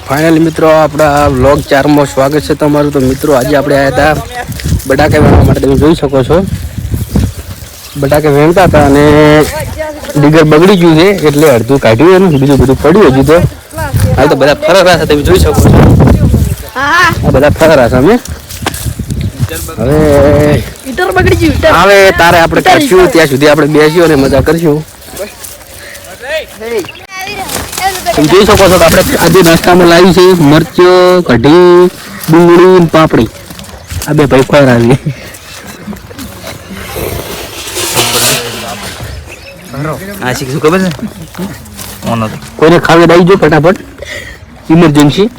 Finally મિત્રો આપણા vlog 4 માં સ્વાગત છે તમારું। તો મિત્રો આજે આપણે આવ્યા હતા બટાકા વેણવા માટે। તમે જોઈ શકો છો બટાકા વેણતા હતા અને ડીગર બગડી ગયું છે એટલે અડધું કાઢ્યું એનું, બીજું બધું પડ્યું હજી તો। આ તો બધા ફરારા છે, તમે જોઈ શકો છો આ બધા ફરારા છે। અમે હવે તારે આપણે કાઢશું ત્યાં સુધી આપણે બેસ્યું અને મજા કરશું। તમે જોઈ શકો છો કે આપણે આજે નાસ્તામાં લાવી છે મરચો, કઢી, ડુંગળી, પાપડી। આ બે ભાઈ ફરારી શું ખબર છે કોઈને ખાવી દઈ જો ફટાફટ, ઇમરજન્સી।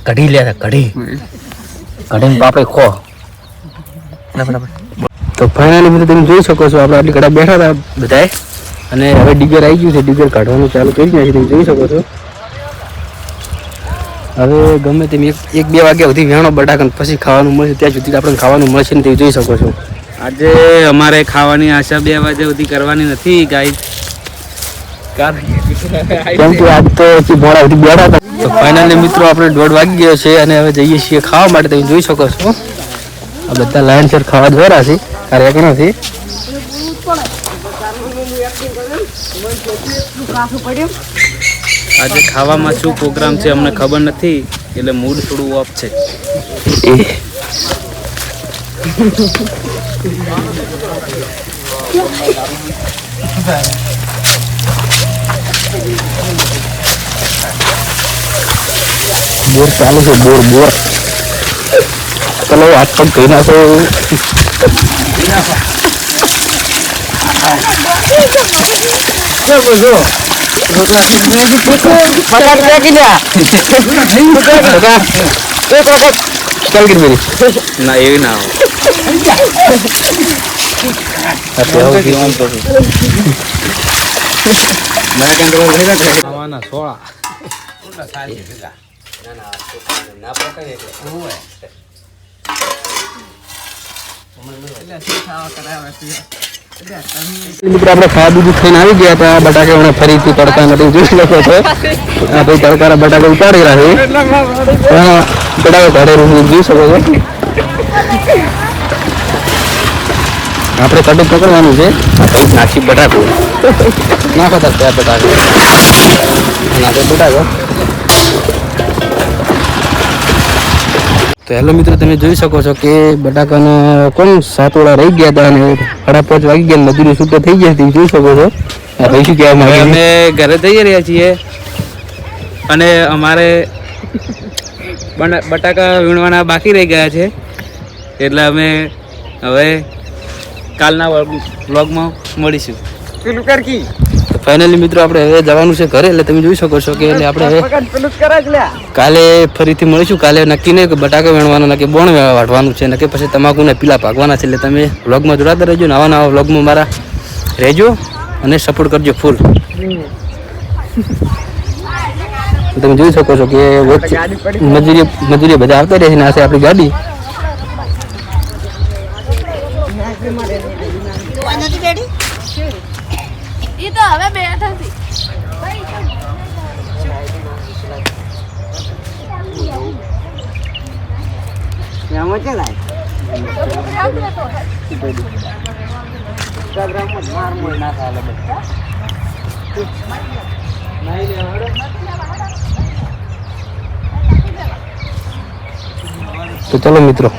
કઢી લે, કઢી કઢી પાપડી ખો। તો ફાઇનલી મિત્રો તમે જોઈ શકો છો આપણે આટલી કડા બેઠા હતા બધાએ અને હવે ડીગર આવી ગયું છે। ડીગર કાઢવાનું ચાલુ કરી નાખ્યું, તમે જોઈ શકો છો। હવે ગમે તેમ 1-2 વાગ્યા સુધી વેણો બટાકા પછી ખાવાનું મળશે, ત્યાં સુધી આપણે ખાવાનું મળશે ને તમે જોઈ શકો છો। આજે અમારે ખાવાની આશા 2 વાગ્યા સુધી કરવાની નથી ગાઈસ, કેમ કે આજ તો મોડા સુધી બેઠા હતા। તો ફાઇનલી મિત્રો આપણે 1:30 વાગી ગયો છે અને હવે જઈએ છીએ ખાવા માટે। તમે જોઈ શકો છો આ બધા લાઈનસર ખાવા દ્વારા છે, કાર્ય નથી। આજે ખાવામાં શું પ્રોગ્રામ છે અમને ખબર નથી, એટલે મૂડ થોડું ઓફ છે। બોર ચાલુ છે, બોર ચલો હાથ પગ કહી નાખો। ના એવી ના ખાવાના સોળા મિત્રો આપણે ખાવા બીજું ખાઈને આવી ગયા હતા। બટાકા હમણાં ફરીથી તડકા નથી જોઈ શકો છો। આ ભાઈ તડકાના બટાકા ઉતારી રહ્યા છે, બટાકા કાઢે જોઈ શકો છો। આપણે કડક પકડવાનું છે, નાખી બટાકું નાખો તો ત્યાં બટાકા નાખે બટાકો। તો હેલો મિત્રો તમે જોઈ શકો છો કે બટાકાના કોણ 7 ઓળા રહી ગયા હતા અને 5:30 વાગી ગયા, મજૂરી છૂટો થઈ ગયા। તમે જોઈ શકો છો ભાઈ શું કહેવા માંગે। અમે ઘરે જઈ રહ્યા છીએ અને અમારે બટાકા વીણવાના બાકી રહી ગયા છે, એટલે અમે હવે કાલના વ્લોગમાં મળીશું। ફાઇનલી મિત્રો આપણે હવે જવાનું છે ઘરે, એટલે તમે જોઈ શકો છો કે એટલે આપણે હવે કાલે ફરીથી મળીશું। કાલે નક્કી નહીં કે બટાકા વેણવાના નક્કી બોણ વાટવાનું છે, નક્કી પછી તમાકુને પીલા પાકવાના છે। એટલે તમે વ્લોગમાં જોડાતા રહેજો, નવા વ્લોગમાં મારા રહેજો અને સપોર્ટ કરજો ફૂલ। તમે જોઈ શકો છો કે મજૂરી બધા આવતા રહે છે ને આ છે આપણી ગાડી। તો ચલો મિત્રો।